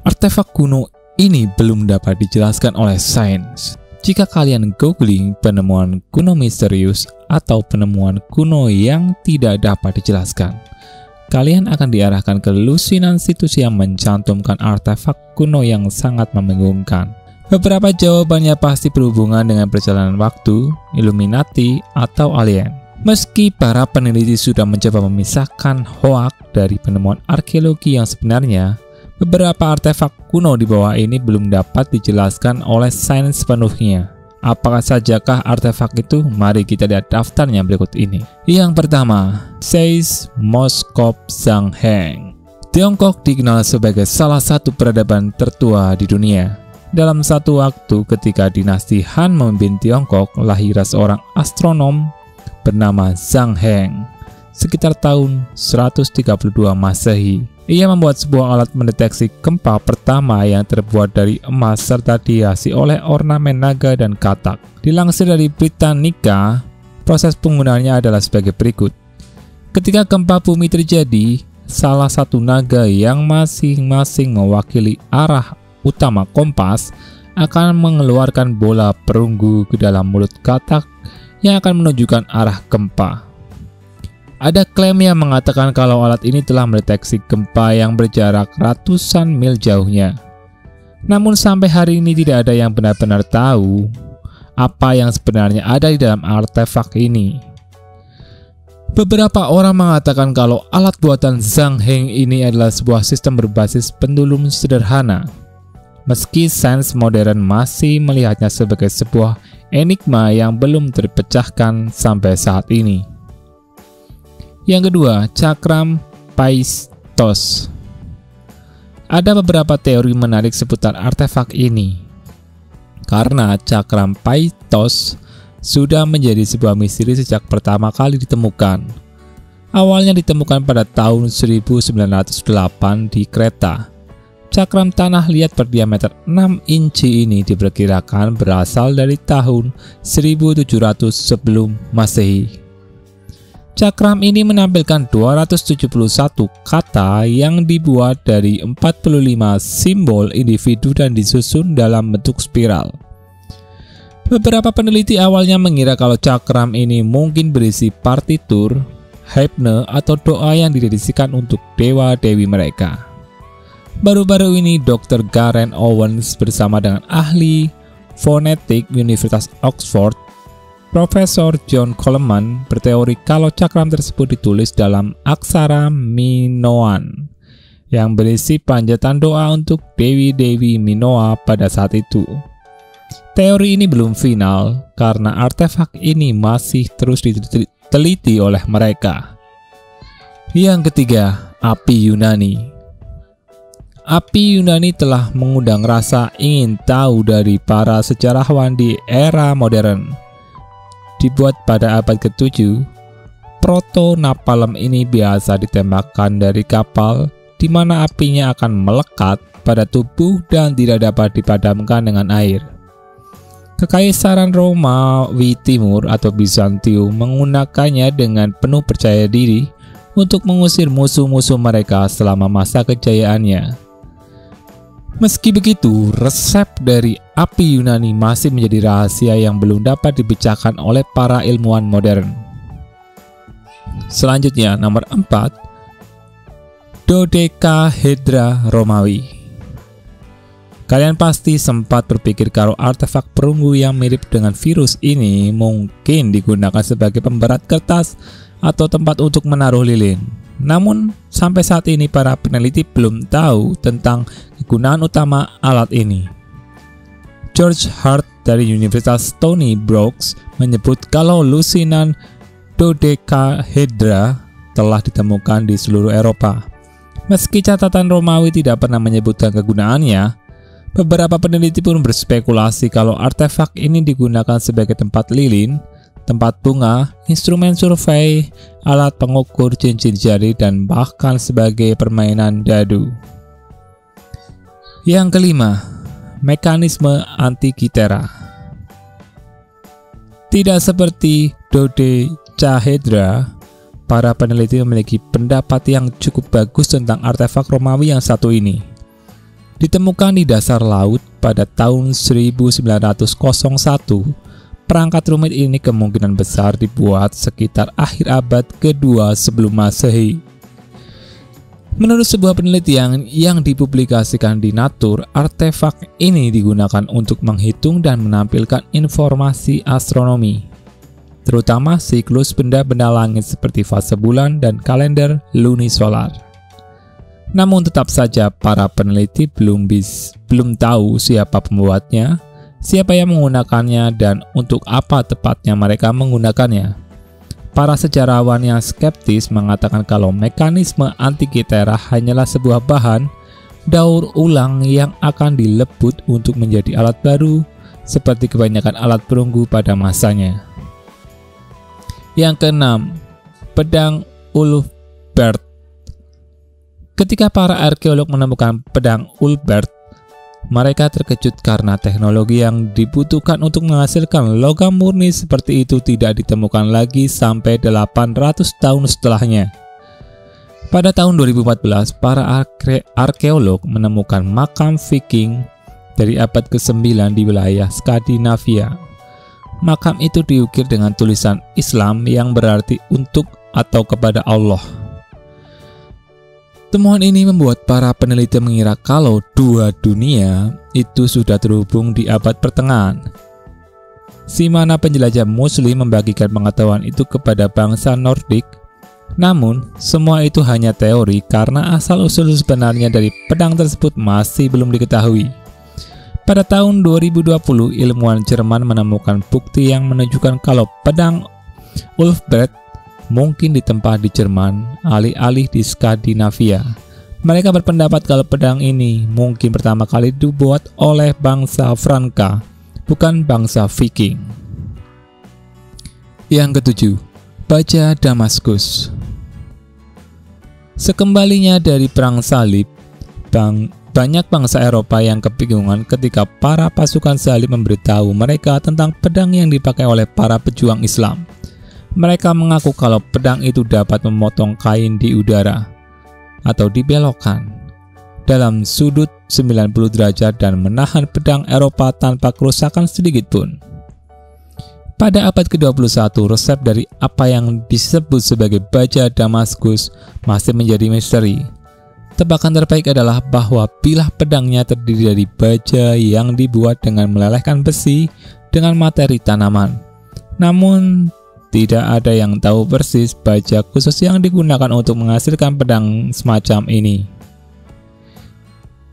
Artefak kuno ini belum dapat dijelaskan oleh sains. Jika kalian googling penemuan kuno misterius atau penemuan kuno yang tidak dapat dijelaskan, kalian akan diarahkan ke lusinan situs yang mencantumkan artefak kuno yang sangat membingungkan. Beberapa jawabannya pasti berhubungan dengan perjalanan waktu, Illuminati, atau alien. Meski para peneliti sudah mencoba memisahkan hoak dari penemuan arkeologi yang sebenarnya, beberapa artefak kuno di bawah ini belum dapat dijelaskan oleh sains sepenuhnya. Apakah sajakah artefak itu? Mari kita lihat daftarnya berikut ini. Yang pertama, Seismoskop Zhangheng. Tiongkok dikenal sebagai salah satu peradaban tertua di dunia. Dalam satu waktu ketika dinasti Han memimpin Tiongkok, lahirlah seorang astronom bernama Zhangheng sekitar tahun 132 Masehi. Ia membuat sebuah alat mendeteksi gempa pertama yang terbuat dari emas serta dihiasi oleh ornamen naga dan katak. Dilansir dari Britannica, proses penggunaannya adalah sebagai berikut. Ketika gempa bumi terjadi, salah satu naga yang masing-masing mewakili arah utama kompas akan mengeluarkan bola perunggu ke dalam mulut katak yang akan menunjukkan arah gempa. Ada klaim yang mengatakan kalau alat ini telah mendeteksi gempa yang berjarak ratusan mil jauhnya. Namun sampai hari ini tidak ada yang benar-benar tahu apa yang sebenarnya ada di dalam artefak ini. Beberapa orang mengatakan kalau alat buatan Zhangheng ini adalah sebuah sistem berbasis pendulum sederhana. Meski sains modern masih melihatnya sebagai sebuah enigma yang belum terpecahkan sampai saat ini. Yang kedua, cakram Phaistos. Ada beberapa teori menarik seputar artefak ini. Karena cakram Phaistos sudah menjadi sebuah misteri sejak pertama kali ditemukan. Awalnya ditemukan pada tahun 1908 di Kreta. Cakram tanah liat berdiameter 6 inci ini diperkirakan berasal dari tahun 1700 sebelum Masehi. Cakram ini menampilkan 271 kata yang dibuat dari 45 simbol individu dan disusun dalam bentuk spiral. Beberapa peneliti awalnya mengira kalau cakram ini mungkin berisi partitur, hymne, atau doa yang didedikasikan untuk dewa-dewi mereka. Baru-baru ini Dr. Garen Owens bersama dengan ahli fonetik Universitas Oxford, Profesor John Coleman, berteori kalau cakram tersebut ditulis dalam aksara Minoan yang berisi panjatan doa untuk dewi-dewi Minoa pada saat itu. Teori ini belum final karena artefak ini masih terus diteliti oleh mereka. Yang ketiga, api Yunani. Api Yunani telah mengundang rasa ingin tahu dari para sejarawan di era modern. Dibuat pada abad ke-7, proto-napalm ini biasa ditembakkan dari kapal di mana apinya akan melekat pada tubuh dan tidak dapat dipadamkan dengan air. Kekaisaran Romawi Timur atau Bizantium menggunakannya dengan penuh percaya diri untuk mengusir musuh-musuh mereka selama masa kejayaannya. Meski begitu, resep dari api Yunani masih menjadi rahasia yang belum dapat dibicarakan oleh para ilmuwan modern. Selanjutnya, nomor 4, Dodekahedra Romawi. Kalian pasti sempat berpikir kalau artefak perunggu yang mirip dengan virus ini mungkin digunakan sebagai pemberat kertas atau tempat untuk menaruh lilin. Namun, sampai saat ini para peneliti belum tahu tentang kegunaan utama alat ini. George Hart dari Universitas Stony Brook menyebut kalau lusinan dodekahedra telah ditemukan di seluruh Eropa. Meski catatan Romawi tidak pernah menyebutkan kegunaannya, beberapa peneliti pun berspekulasi kalau artefak ini digunakan sebagai tempat lilin, tempat bunga, instrumen survei, alat pengukur cincin jari, dan bahkan sebagai permainan dadu. Yang kelima, mekanisme Antikythera. Tidak seperti dodecahedra, para peneliti memiliki pendapat yang cukup bagus tentang artefak Romawi yang satu ini. Ditemukan di dasar laut pada tahun 1901, perangkat rumit ini kemungkinan besar dibuat sekitar akhir abad kedua sebelum Masehi. Menurut sebuah penelitian yang dipublikasikan di Nature, artefak ini digunakan untuk menghitung dan menampilkan informasi astronomi, terutama siklus benda-benda langit seperti fase bulan dan kalender lunisolar. Namun tetap saja para peneliti belum tahu siapa pembuatnya, siapa yang menggunakannya, dan untuk apa tepatnya mereka menggunakannya. Para sejarawan yang skeptis mengatakan kalau mekanisme Antikythera hanyalah sebuah bahan daur ulang yang akan dilebut untuk menjadi alat baru, seperti kebanyakan alat perunggu pada masanya. Yang keenam, pedang Ulfberht. Ketika para arkeolog menemukan pedang Ulfberht, mereka terkejut karena teknologi yang dibutuhkan untuk menghasilkan logam murni seperti itu tidak ditemukan lagi sampai 800 tahun setelahnya. Pada tahun 2014, para arkeolog menemukan makam Viking dari abad ke-9 di wilayah Skandinavia. Makam itu diukir dengan tulisan Islam yang berarti untuk atau kepada Allah. Temuan ini membuat para peneliti mengira kalau dua dunia itu sudah terhubung di abad pertengahan, si mana penjelajah Muslim membagikan pengetahuan itu kepada bangsa Nordik. Namun, semua itu hanya teori karena asal-usul sebenarnya dari pedang tersebut masih belum diketahui. Pada tahun 2020, ilmuwan Jerman menemukan bukti yang menunjukkan kalau pedang Ulfberht mungkin ditempa di Jerman, alih-alih di Skandinavia. Mereka berpendapat kalau pedang ini mungkin pertama kali dibuat oleh bangsa Franka, bukan bangsa Viking. Yang ketujuh, baja Damaskus. Sekembalinya dari Perang Salib, banyak bangsa Eropa yang kebingungan ketika para pasukan salib memberitahu mereka tentang pedang yang dipakai oleh para pejuang Islam. Mereka mengaku kalau pedang itu dapat memotong kain di udara atau dibelokkan dalam sudut 90 derajat dan menahan pedang Eropa tanpa kerusakan sedikit pun. Pada abad ke-21, resep dari apa yang disebut sebagai baja Damaskus masih menjadi misteri. Tebakan terbaik adalah bahwa bilah pedangnya terdiri dari baja yang dibuat dengan melelehkan besi dengan materi tanaman. Namun, tidak ada yang tahu persis baja khusus yang digunakan untuk menghasilkan pedang semacam ini.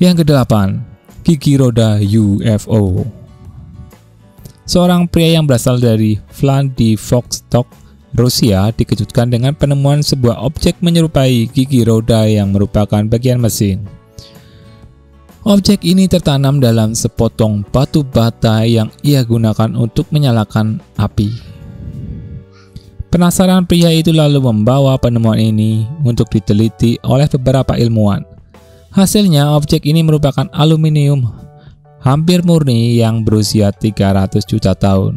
Yang kedelapan, gigi roda UFO. Seorang pria yang berasal dari Vladivostok, Rusia, dikejutkan dengan penemuan sebuah objek menyerupai gigi roda yang merupakan bagian mesin. Objek ini tertanam dalam sepotong batu bata yang ia gunakan untuk menyalakan api. Penasaran pria itu lalu membawa penemuan ini untuk diteliti oleh beberapa ilmuwan. Hasilnya, objek ini merupakan aluminium hampir murni yang berusia 300 juta tahun.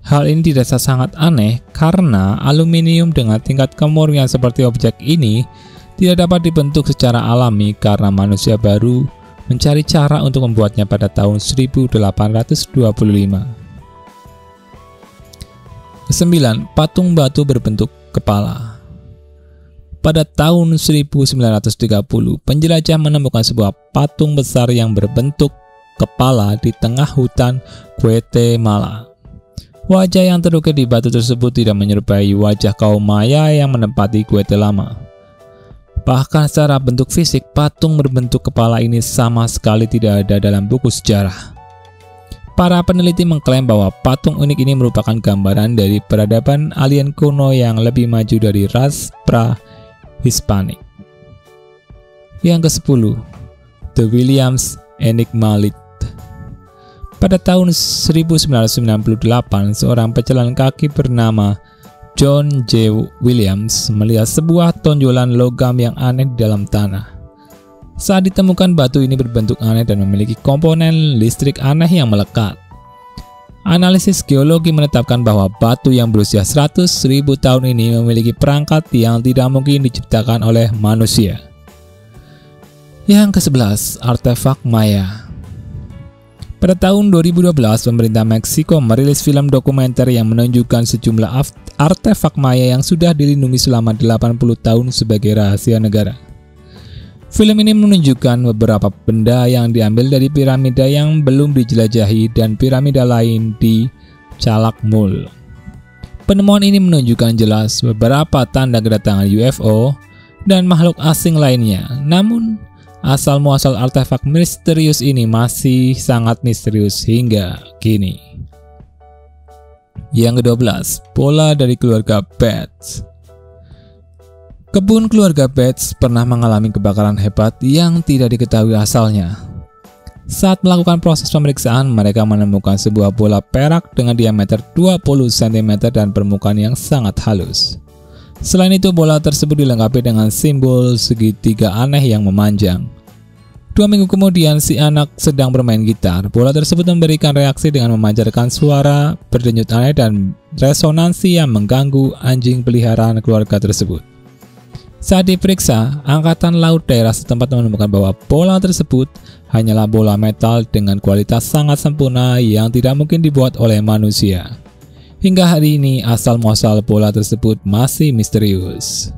Hal ini dirasa sangat aneh karena aluminium dengan tingkat kemurnian seperti objek ini tidak dapat dibentuk secara alami karena manusia baru mencari cara untuk membuatnya pada tahun 1825. 9. Patung batu berbentuk kepala. Pada tahun 1930, penjelajah menemukan sebuah patung besar yang berbentuk kepala di tengah hutan Guatemala. Wajah yang terukir di batu tersebut tidak menyerupai wajah kaum Maya yang menempati Guatemala. Bahkan secara bentuk fisik, patung berbentuk kepala ini sama sekali tidak ada dalam buku sejarah. Para peneliti mengklaim bahwa patung unik ini merupakan gambaran dari peradaban alien kuno yang lebih maju dari ras pra-Hispanik. Yang ke-10, The Williams Enigma Lith. Pada tahun 1998, seorang pejalan kaki bernama John J. Williams melihat sebuah tonjolan logam yang aneh di dalam tanah. Saat ditemukan, batu ini berbentuk aneh dan memiliki komponen listrik aneh yang melekat. Analisis geologi menetapkan bahwa batu yang berusia 100.000 tahun ini memiliki perangkat yang tidak mungkin diciptakan oleh manusia. Yang ke-11, artefak Maya. Pada tahun 2012, pemerintah Meksiko merilis film dokumenter yang menunjukkan sejumlah artefak Maya yang sudah dilindungi selama 80 tahun sebagai rahasia negara. Film ini menunjukkan beberapa benda yang diambil dari piramida yang belum dijelajahi dan piramida lain di Calakmul. Penemuan ini menunjukkan jelas beberapa tanda kedatangan UFO dan makhluk asing lainnya. Namun, asal-muasal artefak misterius ini masih sangat misterius hingga kini. Yang ke-12, bola dari keluarga Bates. Kebun keluarga Bates pernah mengalami kebakaran hebat yang tidak diketahui asalnya. Saat melakukan proses pemeriksaan, mereka menemukan sebuah bola perak dengan diameter 20 cm dan permukaan yang sangat halus. Selain itu, bola tersebut dilengkapi dengan simbol segitiga aneh yang memanjang. 2 minggu kemudian, si anak sedang bermain gitar. Bola tersebut memberikan reaksi dengan memancarkan suara berdenyut aneh dan resonansi yang mengganggu anjing peliharaan keluarga tersebut. Saat diperiksa, Angkatan Laut daerah setempat menemukan bahwa bola tersebut hanyalah bola metal dengan kualitas sangat sempurna yang tidak mungkin dibuat oleh manusia. Hingga hari ini, asal-muasal bola tersebut masih misterius.